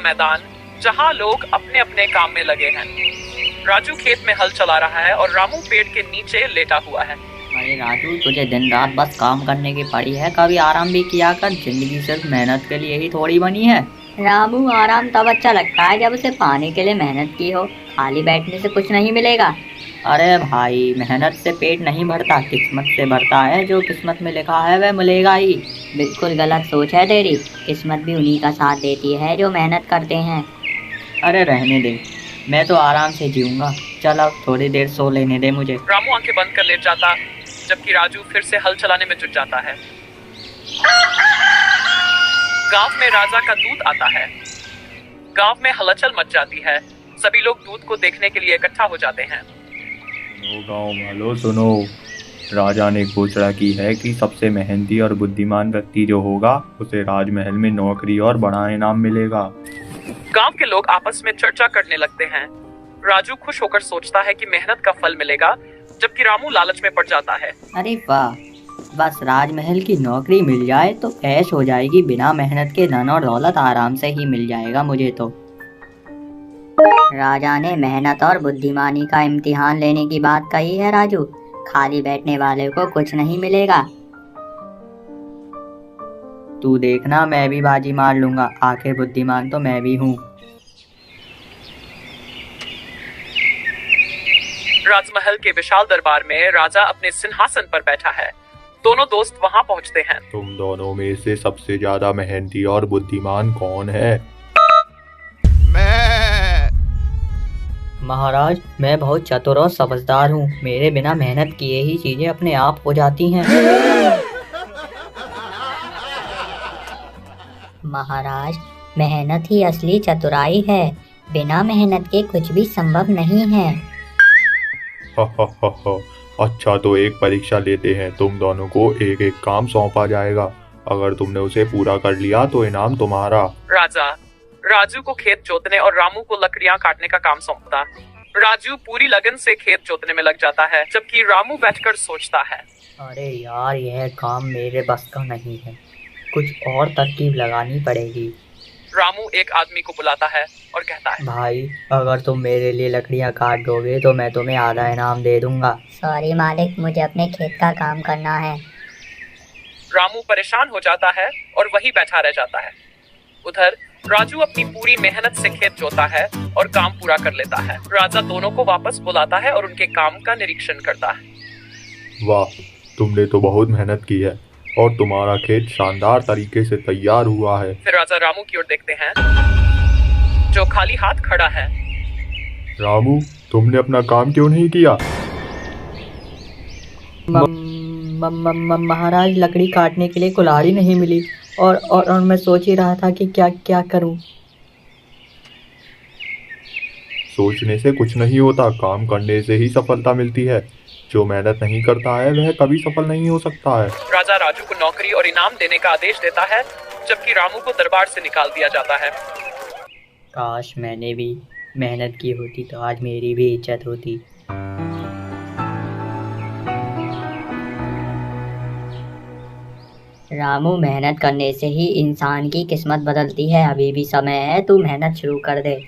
मैदान जहां लोग अपने अपने काम में लगे हैं। राजू खेत में हल चला रहा है और रामू पेड़ के नीचे लेटा हुआ है। अरे राजू, तुझे दिन रात बस काम करने की पड़ी है, कभी आराम भी किया कर। जिंदगी सिर्फ मेहनत के लिए ही थोड़ी बनी है। रामू, आराम तब अच्छा लगता है जब उसे पाने के लिए मेहनत की हो। खाली बैठने से कुछ नहीं मिलेगा। अरे भाई, मेहनत से पेट नहीं भरता, किस्मत से भरता है। जो किस्मत में लिखा है वह मिलेगा ही। बिल्कुल गलत सोच है तेरी। किस्मत भी उन्हीं का साथ देती है जो मेहनत करते हैं। अरे रहने दे, मैं तो आराम से जीऊंगा। चल अब थोड़ी देर सो लेने दे मुझे। रामू आंखें बंद कर लेट जाता, जबकि राजू फिर से हल चलाने में जुट जाता है। गांव में राजा का दूत आता है। गांव में हलचल मच जाती है। सभी लोग दूत को देखने के लिए इकट्ठा हो जाते हैं। सुनो गाँव वालों, सुनो। राजा ने घोषणा की है कि सबसे मेहनती और बुद्धिमान व्यक्ति जो होगा उसे राजमहल में नौकरी और बड़ा इनाम मिलेगा। गांव के लोग आपस में चर्चा करने लगते हैं। राजू खुश होकर सोचता है कि मेहनत का फल मिलेगा, जबकि रामू लालच में पड़ जाता है। अरे वाह, बस राजमहल की नौकरी मिल जाए तो ऐश हो जाएगी। बिना मेहनत के धन और दौलत आराम से ही मिल जाएगा मुझे तो। राजा ने मेहनत और बुद्धिमानी का इम्तिहान लेने की बात कही है राजू। खाली बैठने वाले को कुछ नहीं मिलेगा। तू देखना, मैं भी बाजी मार लूंगा। आखिर बुद्धिमान तो मैं भी हूँ। राजमहल के विशाल दरबार में राजा अपने सिंहासन पर बैठा है। दोनों दोस्त वहां पहुंचते हैं। तुम दोनों में से सबसे ज्यादा मेहनती और बुद्धिमान कौन है? महाराज, मैं बहुत चतुर और समझदार हूँ। मेरे बिना मेहनत किए ही चीजें अपने आप हो जाती हैं। महाराज, मेहनत ही असली चतुराई है। बिना मेहनत के कुछ भी संभव नहीं है। अच्छा, तो एक परीक्षा लेते हैं। तुम दोनों को एक एक काम सौंपा जाएगा। अगर तुमने उसे पूरा कर लिया तो इनाम तुम्हारा। राजा राजू को खेत जोतने और रामू को लकड़ियां काटने का काम सौंपता। राजू पूरी लगन से खेत जोतने में लग जाता है, जबकि रामू बैठकर सोचता है। अरे यार, यह काम मेरे बस का नहीं है। कुछ और तरकीब लगानी पड़ेगी। रामू एक आदमी को बुलाता है और कहता है, भाई, अगर तुम मेरे लिए लकड़ियां काट दोगे तो मैं तुम्हें आधा इनाम दे दूंगा। सॉरी मालिक, मुझे अपने खेत का काम करना है। रामू परेशान हो जाता है और वहीं बैठा रह जाता है। उधर राजू अपनी पूरी मेहनत से खेत जोता है और काम पूरा कर लेता है। राजा दोनों को वापस बुलाता है और उनके काम का निरीक्षण करता है। वाह, तुमने तो बहुत मेहनत की है और तुम्हारा खेत शानदार तरीके से तैयार हुआ है। फिर राजा रामू की ओर देखते हैं, जो खाली हाथ खड़ा है। रामू, तुमने अपना काम क्यों नहीं किया? महाराज, लकड़ी काटने के लिए कुल्हाड़ी नहीं मिली और मैं सोच ही रहा था कि क्या करूं। सोचने से कुछ नहीं होता, काम करने से ही सफलता मिलती है। जो मेहनत नहीं करता है वह कभी सफल नहीं हो सकता है। राजा राजू को नौकरी और इनाम देने का आदेश देता है, जबकि रामू को दरबार से निकाल दिया जाता है। काश मैंने भी मेहनत की होती तो आज मेरी भी इज्जत होती। रामू, मेहनत करने से ही इंसान की किस्मत बदलती है। अभी भी समय है, तू मेहनत शुरू कर दे।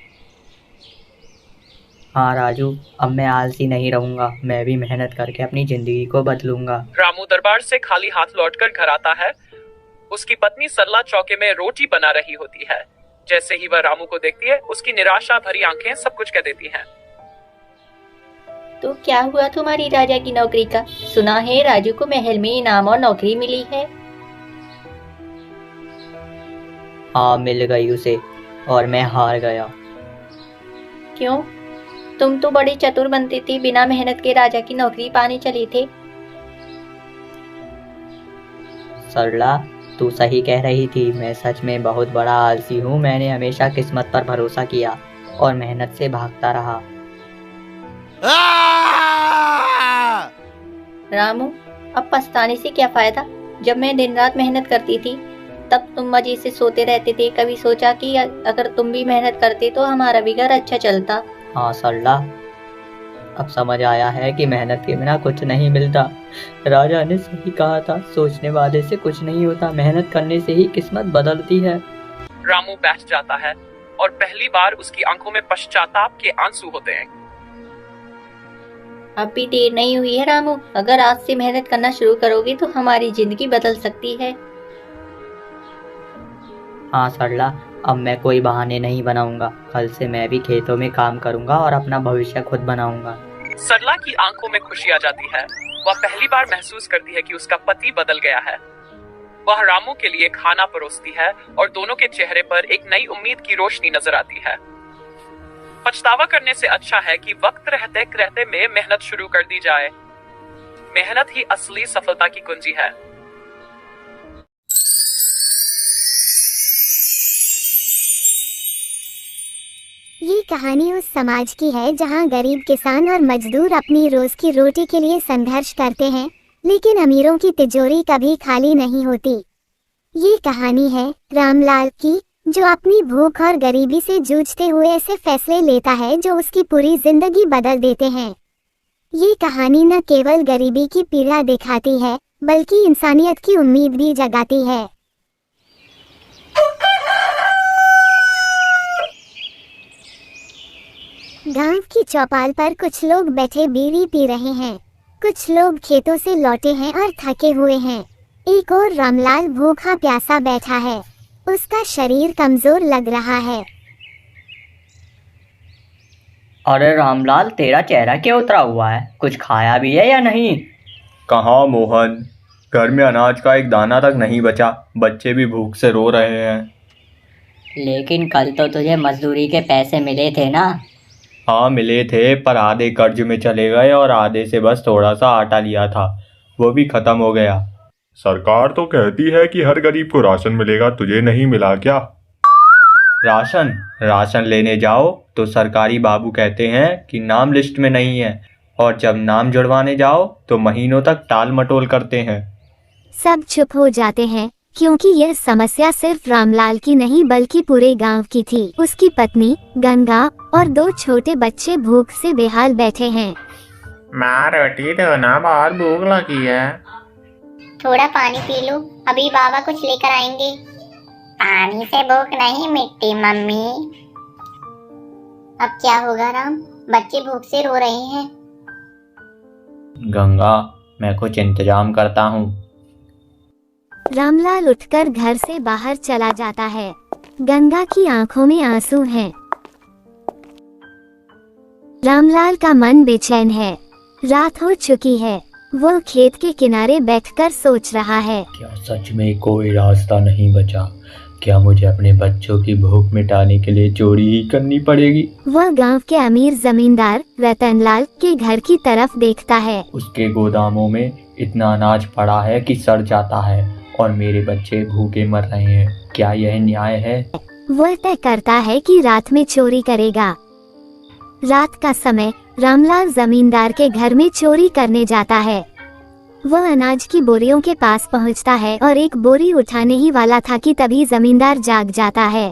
हाँ राजू, अब मैं आलसी नहीं रहूंगा। मैं भी मेहनत करके अपनी जिंदगी को बदलूंगा। रामू दरबार से खाली हाथ लौटकर घर आता है। उसकी पत्नी सरला चौके में रोटी बना रही होती है। जैसे ही वह रामू को देखती है, उसकी निराशा भरी आंखें सब कुछ कह देती हैं। तो क्या हुआ तुम्हारी राजा की नौकरी का? सुना है राजू को महल में इनाम और नौकरी मिली है। हाँ, मिल गई उसे और मैं हार गया। क्यों? तुम तो बड़ी चतुर बनती थी, बिना मेहनत के राजा की नौकरी पाने चले थे। सरला, तू सही कह रही थी। मैं सच में बहुत बड़ा आलसी हूँ। मैंने हमेशा किस्मत पर भरोसा किया और मेहनत से भागता रहा। रामू, अब पछताने से क्या फायदा? जब मैं दिन रात मेहनत करती थी तब तुम मजे से सोते रहते थे। कभी सोचा कि अगर तुम भी मेहनत करते तो हमारा भी घर अच्छा चलता। हाँ सरला, अब समझ आया है कि मेहनत के बिना कुछ नहीं मिलता। राजा ने सही कहा था, सोचने वाले से कुछ नहीं होता, मेहनत करने से ही किस्मत बदलती है। रामू बैठ जाता है और पहली बार उसकी आंखों में पश्चाताप के आंसू होते हैं। अब भी देर नहीं हुई है रामू, अगर आज से मेहनत करना शुरू करोगे तो हमारी जिंदगी बदल सकती है। हाँ सरला, अब मैं कोई बहाने नहीं बनाऊंगा। कल से मैं भी खेतों में काम करूंगा और अपना भविष्य खुद बनाऊंगा। सरला की आंखों में खुशी आ जाती है। वह पहली बार महसूस करती है कि उसका पति बदल गया है। वह रामू के लिए खाना परोसती है और दोनों के चेहरे पर एक नई उम्मीद की रोशनी नजर आती है। पछतावा करने से अच्छा है कि वक्त रहते रहते में मेहनत शुरू कर दी जाए। मेहनत ही असली सफलता की कुंजी है। ये कहानी उस समाज की है जहाँ गरीब किसान और मजदूर अपनी रोज की रोटी के लिए संघर्ष करते हैं, लेकिन अमीरों की तिजोरी कभी खाली नहीं होती। ये कहानी है रामलाल की, जो अपनी भूख और गरीबी से जूझते हुए ऐसे फैसले लेता है जो उसकी पूरी जिंदगी बदल देते हैं। ये कहानी न केवल गरीबी की पीड़ा दिखाती है, बल्कि इंसानियत की उम्मीद भी जगाती है। गांव की चौपाल पर कुछ लोग बैठे बीड़ी पी रहे हैं। कुछ लोग खेतों से लौटे हैं और थके हुए हैं। एक और रामलाल भूखा प्यासा बैठा है। उसका शरीर कमजोर लग रहा है। अरे रामलाल, तेरा चेहरा क्यों उतरा हुआ है? कुछ खाया भी है या नहीं? कहाँ मोहन, घर में अनाज का एक दाना तक नहीं बचा। बच्चे भी भूख से रो रहे हैं। लेकिन कल तो तुझे मजदूरी के पैसे मिले थे ना? हाँ मिले थे, पर आधे कर्ज में चले गए और आधे से बस थोड़ा सा आटा लिया था, वो भी खत्म हो गया। सरकार तो कहती है कि हर गरीब को राशन मिलेगा, तुझे नहीं मिला क्या? राशन लेने जाओ तो सरकारी बाबू कहते हैं कि नाम लिस्ट में नहीं है, और जब नाम जुड़वाने जाओ तो महीनों तक टाल मटोल करते हैं। सब चुप हो जाते हैं, क्योंकि यह समस्या सिर्फ रामलाल की नहीं बल्कि पूरे गांव की थी। उसकी पत्नी गंगा और 2 छोटे बच्चे भूख से बेहाल बैठे हैं। माँ रोटी दो ना, बहुत भूख लगी है। थोड़ा पानी पी लो, अभी बाबा कुछ लेकर आएंगे। पानी से भूख नहीं मिटती मम्मी। अब क्या होगा राम, बच्चे भूख से रो रहे हैं। गंगा, मैं कुछ इंतजाम करता हूँ। रामलाल उठकर घर से बाहर चला जाता है। गंगा की आंखों में आंसू हैं। रामलाल का मन बेचैन है। रात हो चुकी है। वो खेत के किनारे बैठकर सोच रहा है, क्या सच में कोई रास्ता नहीं बचा? क्या मुझे अपने बच्चों की भूख मिटाने के लिए चोरी ही करनी पड़ेगी? वह गांव के अमीर जमींदार रतनलाल के घर की तरफ देखता है। उसके गोदामों में इतना अनाज पड़ा है कि सड़ जाता है और मेरे बच्चे भूखे मर रहे हैं। क्या यह न्याय है? वह तय करता है कि रात में चोरी करेगा। रात का समय रामलाल जमींदार के घर में चोरी करने जाता है। वह अनाज की बोरियों के पास पहुंचता है और एक बोरी उठाने ही वाला था कि तभी जमींदार जाग जाता है।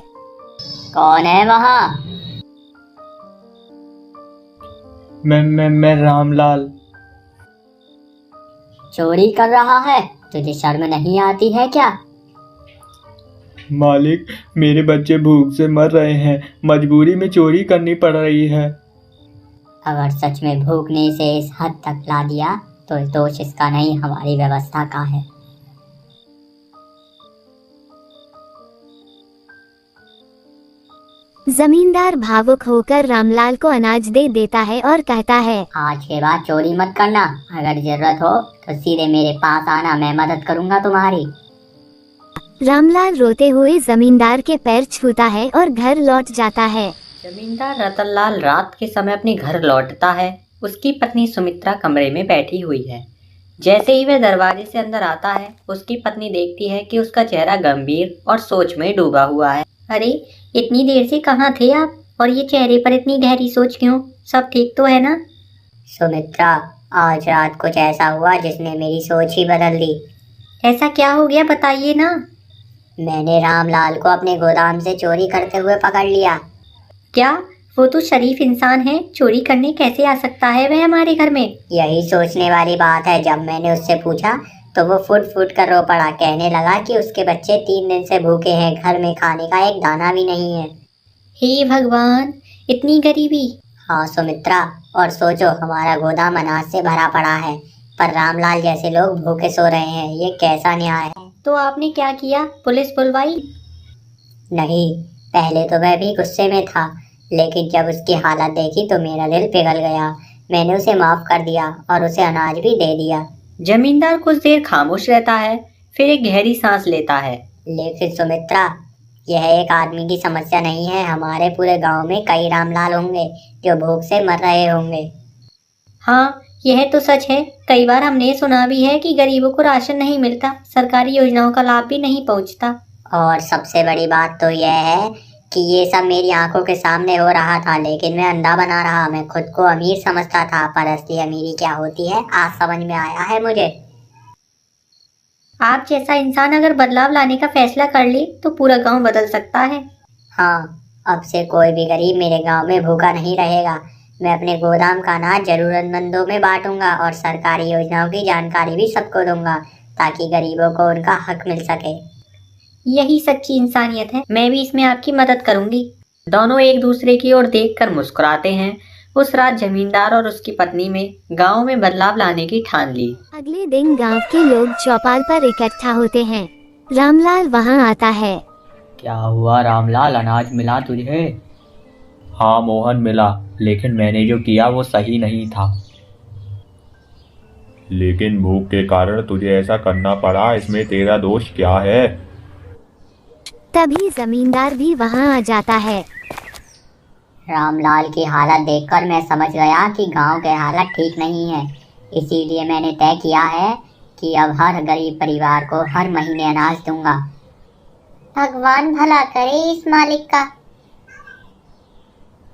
कौन है वहाँ? मैं रामलाल। चोरी कर रहा है? तुझे शर्म नहीं आती है क्या? मालिक, मेरे बच्चे भूख से मर रहे हैं, मजबूरी में चोरी करनी पड़ रही है। अगर सच में भूख ने इसे इस हद तक ला दिया तो दोष इसका नहीं, हमारी व्यवस्था का है। जमींदार भावुक होकर रामलाल को अनाज दे देता है और कहता है, आज के बाद चोरी मत करना। अगर जरूरत हो तो सीधे मेरे पास आना, मैं मदद करूंगा तुम्हारी। रामलाल रोते हुए जमींदार के पैर छूता है और घर लौट जाता है। जमींदार रतनलाल रात के समय अपने घर लौटता है। उसकी पत्नी सुमित्रा कमरे में बैठी हुई है। जैसे ही वह दरवाजे से अंदर आता है, उसकी पत्नी देखती है कि उसका चेहरा गंभीर और सोच में डूबा हुआ है। अरे, इतनी देर से कहाँ थे आप, और ये चेहरे पर इतनी गहरी सोच क्यों? सब ठीक तो है ना? सुमित्रा, आज रात कुछ ऐसा हुआ जिसने मेरी सोच ही बदल दी। ऐसा क्या हो गया, बताइए ना। मैंने रामलाल को अपने गोदाम से चोरी करते हुए पकड़ लिया। क्या? वो तो शरीफ इंसान है, चोरी करने कैसे आ सकता है वह हमारे घर में? यही सोचने वाली बात है। जब मैंने उससे पूछा तो वो फुट फुट कर रो पड़ा। कहने लगा कि उसके बच्चे 3 दिन से भूखे हैं, घर में खाने का एक दाना भी नहीं है। हे भगवान, इतनी गरीबी। हाँ सुमित्रा, और सोचो हमारा गोदाम अनाज से भरा पड़ा है, पर रामलाल जैसे लोग भूखे सो रहे हैं। ये कैसा न्याय है? तो आपने क्या किया, पुलिस बुलवाई? नहीं, पहले तो मैं भी गुस्से में था, लेकिन जब उसकी हालत देखी तो मेरा दिल पिघल गया। मैंने उसे माफ कर दिया और उसे अनाज भी दे दिया। जमींदार कुछ देर खामोश रहता है, फिर एक गहरी सांस लेता है। लेकिन सुमित्रा, यह एक आदमी की समस्या नहीं है। हमारे पूरे गांव में कई रामलाल होंगे जो भूख से मर रहे होंगे। हाँ, यह तो सच है। कई बार हमने सुना भी है कि गरीबों को राशन नहीं मिलता, सरकारी योजनाओं का लाभ भी नहीं पहुंचता। और सबसे बड़ी बात तो यह है कि ये सब मेरी आंखों के सामने हो रहा था, लेकिन मैं अंधा बना रहा। मैं खुद को अमीर समझता था, पर असली अमीरी क्या होती है आज समझ में आया है मुझे। आप जैसा इंसान अगर बदलाव लाने का फैसला कर ले तो पूरा गांव बदल सकता है। हाँ, अब से कोई भी गरीब मेरे गांव में भूखा नहीं रहेगा। मैं अपने गोदाम का अनाज जरूरतमंदों में बांटूंगा और सरकारी योजनाओं की जानकारी भी सबको दूंगा, ताकि गरीबों को उनका हक मिल सके। यही सच्ची इंसानियत है। मैं भी इसमें आपकी मदद करूंगी। दोनों एक दूसरे की ओर देखकर मुस्कुराते हैं। उस रात जमींदार और उसकी पत्नी में गांव में बदलाव लाने की ठान ली। अगले दिन गांव के लोग चौपाल पर इकट्ठा होते हैं। रामलाल वहां आता है। क्या हुआ रामलाल, अनाज मिला तुझे? हाँ मोहन, मिला, लेकिन मैंने जो किया वो सही नहीं था। लेकिन भूख के कारण तुझे ऐसा करना पड़ा, इसमें तेरा दोष क्या है? तभी जमींदार भी वहां आ जाता है। रामलाल की हालत देखकर मैं समझ गया कि गांव के हालत ठीक नहीं है। इसीलिए मैंने तय किया है कि अब हर गरीब परिवार को हर महीने अनाज दूंगा। भगवान भला करे इस मालिक का।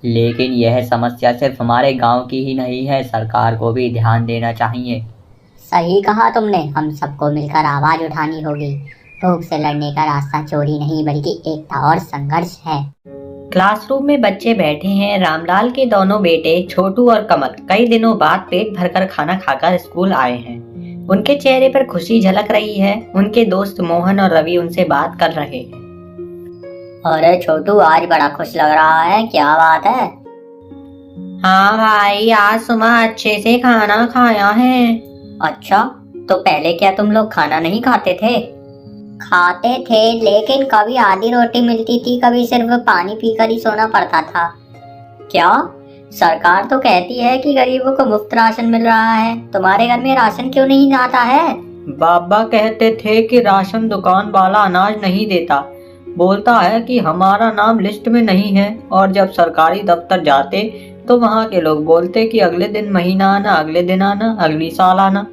लेकिन यह समस्या सिर्फ हमारे गांव की ही नहीं है, सरकार को भी ध्यान देना चाहिए। सही कहा तुमने, हम सबको मिलकर आवाज उठानी होगी। भूख से लड़ने का रास्ता चोरी नहीं बल्कि एकता और संघर्ष है। क्लासरूम में बच्चे बैठे हैं। रामलाल के दोनों बेटे छोटू और कमल कई दिनों बाद पेट भरकर खाना खाकर स्कूल आए हैं। उनके चेहरे पर खुशी झलक रही है। उनके दोस्त मोहन और रवि उनसे बात कर रहे हैं। अरे छोटू, आज बड़ा खुश लग रहा है, क्या बात है? हाँ भाई, आज सुबह अच्छे से खाना खाया है। अच्छा, तो पहले क्या तुम लोग खाना नहीं खाते थे? खाते थे, लेकिन कभी आधी रोटी मिलती थी, कभी सिर्फ पानी पीकर ही सोना पड़ता था। क्या? सरकार तो कहती है कि गरीबों को मुफ्त राशन मिल रहा है। तुम्हारे घर में राशन क्यों नहीं आता है? बाबा कहते थे कि राशन दुकान वाला अनाज नहीं देता, बोलता है कि हमारा नाम लिस्ट में नहीं है। और जब सरकारी दफ्तर जाते तो वहाँ के लोग बोलते कि अगले दिन महीना आना, अगले दिन आना, अगली साल आना।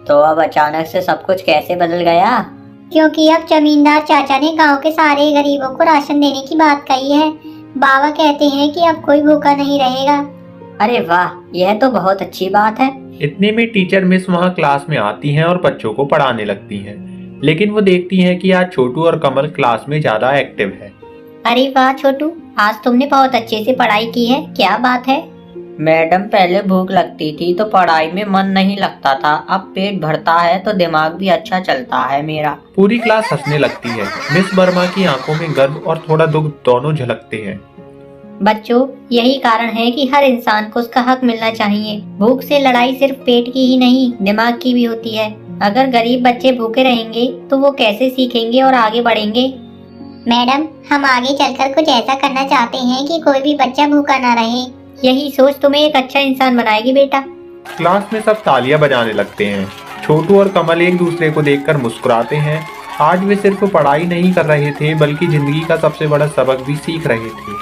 तो अब अचानक से सब कुछ कैसे बदल गया? क्योंकि अब जमींदार चाचा ने गांव के सारे गरीबों को राशन देने की बात कही है। बाबा कहते हैं कि अब कोई भूखा नहीं रहेगा। अरे वाह, यह तो बहुत अच्छी बात है। इतने में टीचर मिस वहाँ क्लास में आती हैं और बच्चों को पढ़ाने लगती हैं, लेकिन वो देखती हैं कि आज छोटू और कमल क्लास में ज्यादा एक्टिव है। अरे वाह छोटू, आज तुमने बहुत अच्छे से पढ़ाई की है, क्या बात है? मैडम, पहले भूख लगती थी तो पढ़ाई में मन नहीं लगता था, अब पेट भरता है तो दिमाग भी अच्छा चलता है मेरा। पूरी क्लास हंसने लगती है। मिस वर्मा की आंखों में गर्व और थोड़ा दुख दोनों झलकते हैं। बच्चों, यही कारण है कि हर इंसान को उसका हक मिलना चाहिए। भूख से लड़ाई सिर्फ पेट की ही नहीं, दिमाग की भी होती है। अगर गरीब बच्चे भूखे रहेंगे तो वो कैसे सीखेंगे और आगे बढ़ेंगे? मैडम, हम आगे चलकर कुछ ऐसा करना चाहते हैं कि कोई भी बच्चा भूखा ना रहे। यही सोच तुम्हें एक अच्छा इंसान बनाएगी बेटा। क्लास में सब तालियां बजाने लगते हैं। छोटू और कमल एक दूसरे को देखकर मुस्कुराते हैं। आज वे सिर्फ पढ़ाई नहीं कर रहे थे, बल्कि जिंदगी का सबसे बड़ा सबक भी सीख रहे थे।